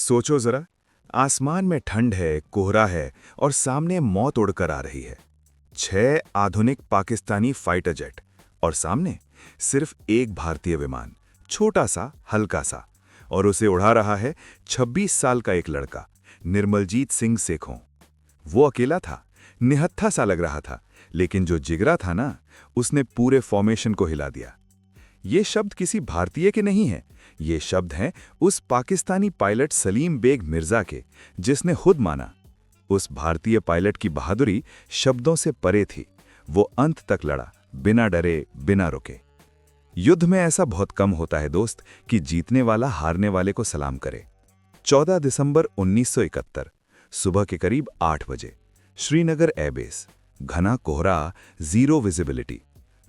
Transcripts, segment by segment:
सोचो जरा, आसमान में ठंड है, कोहरा है और सामने मौत उड़कर आ रही है। 6 आधुनिक पाकिस्तानी फाइटर जेट और सामने सिर्फ एक भारतीय विमान, छोटा सा, हल्का सा, और उसे उड़ा रहा है 26 साल का एक लड़का, निर्मलजीत सिंह सेखों। वो अकेला था, निहत्था सा लग रहा था, लेकिन जो जिगरा था ना, उसने पूरे फॉर्मेशन को हिला दिया। ये शब्द किसी भारतीय के नहीं हैं, ये शब्द हैं उस पाकिस्तानी पायलट सलीम बेग मिर्जा के, जिसने खुद माना। उस भारतीय पायलट की बहादुरी शब्दों से परे थी। वो अंत तक लड़ा, बिना डरे, बिना रुके। युद्ध में ऐसा बहुत कम होता है दोस्त कि जीतने वाला हारने वाले को सलाम करे। 14 दिसंबर 1971 सुबह के करीब 8 बजे श्रीनगर एयरबेस, घना कोहरा, जीरो विजिबिलिटी।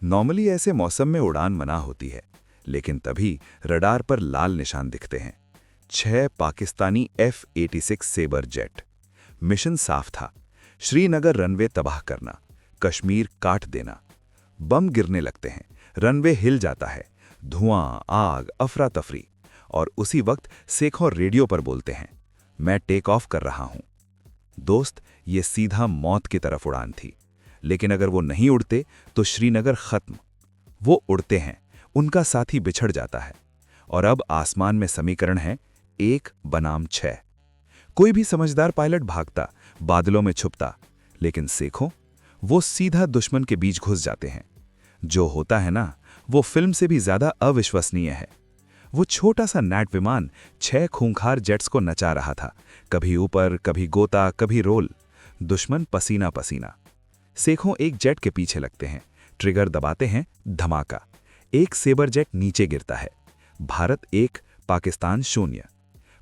नॉर्मली ऐसे मौसम में उड़ान मना होती है, लेकिन तभी रडार पर लाल निशान दिखते हैं। 6 Pakistani F-86 sabre jet. Mission साफ था, श्रीनगर रनवे तबाह करना, कश्मीर काट देना। बम गिरने लगते हैं, रनवे हिल जाता है, धुआं, आग, अफरा तफरी। और उसी वक्त सेखों रेडियो पर बोलते हैं, मैं टेक ऑफ कर रहा हूं। दोस्त, ये सीधा मौत की तरफ उड़ान थी। लेकिन अगर वो नहीं उड़ते तो श्रीनगर खत्म। वो उड़ते हैं, उनका साथी बिछड़ जाता है। और अब आसमान में समीकरण है 1 बनाम 6। कोई भी समझदार पायलट भागता, बादलों में छुपता, लेकिन सेखों, वो सीधा दुश्मन के बीच घुस जाते हैं। जो होता है ना, वो फिल्म से भी ज्यादा अविश्वसनीय है। वो छोटा सा नैट विमान 6 खूंखार जेट्स को नचा रहा था, कभी ऊपर, कभी गोता, कभी रोल। दुश्मन पसीना पसीना। सेखों एक जेट के पीछे लगते हैं, ट्रिगर दबाते हैं, धमाका। एक सेबर जेट नीचे गिरता है। भारत 1, पाकिस्तान 0।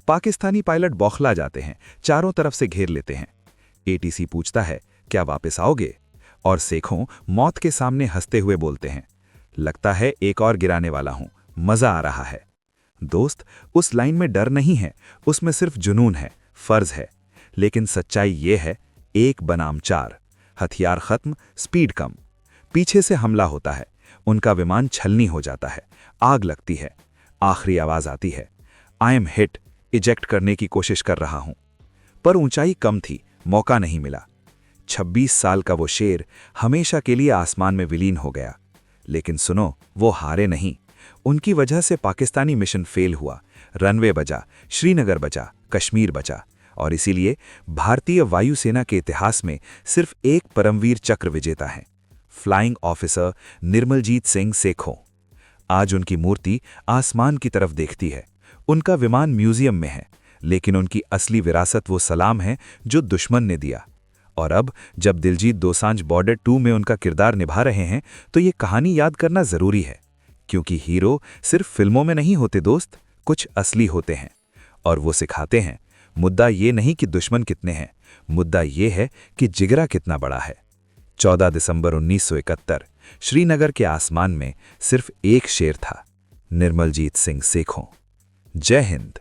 पाकिस्तानी पायलट बौखला जाते हैं, चारों तरफ से घेर लेते हैं। ATC पूछता है, क्या वापस आओगे? और सेखों मौत के सामने हंसते हुए बोलते हैं, लगता है एक और गिराने वाला हूं, मजा आ रहा है। दोस्त, उस लाइन में डर नहीं है, उसमें सिर्फ जुनून है, फर्ज है। लेकिन सच्चाई ये है, 1 बनाम 4। हथियार खत्म, स्पीड कम। पीछे से हमला होता है, उनका विमान छलनी हो जाता है, आग लगती है। आखिरी आवाज आती है, आई एम हिट, इजेक्ट करने की कोशिश कर रहा हूं। पर ऊंचाई कम थी, मौका नहीं मिला। 26 साल का वो शेर हमेशा के लिए आसमान में विलीन हो गया। लेकिन सुनो, वो हारे नहीं। उनकी वजह से पाकिस्तानी मिशन फेल हुआ, रनवे बचा, श्रीनगर बचा, कश्मीर बचा। और इसीलिए भारतीय वायुसेना के इतिहास में सिर्फ एक परमवीर चक्र विजेता है, फ्लाइंग ऑफिसर निर्मलजीत सिंह सेखों। आज उनकी मूर्ति आसमान की तरफ देखती है। उनका विमान म्यूजियम में है, लेकिन उनकी असली विरासत वो सलाम है जो दुश्मन ने दिया। और अब जब दिलजीत दोसांझ बॉर्डर 2 में उनका किरदार निभा रहे हैं, तो ये कहानी याद करना जरूरी है। क्योंकि हीरो सिर्फ फिल्मों में नहीं होते दोस्त, कुछ असली होते हैं। और वो सिखाते हैं, मुद्दा ये नहीं कि दुश्मन कितने हैं, मुद्दा ये है कि जिगरा कितना बड़ा है। 14 दिसंबर 1971 श्रीनगर के आसमान में सिर्फ एक शेर था, निर्मलजीत सिंह सेखों। जय हिंद।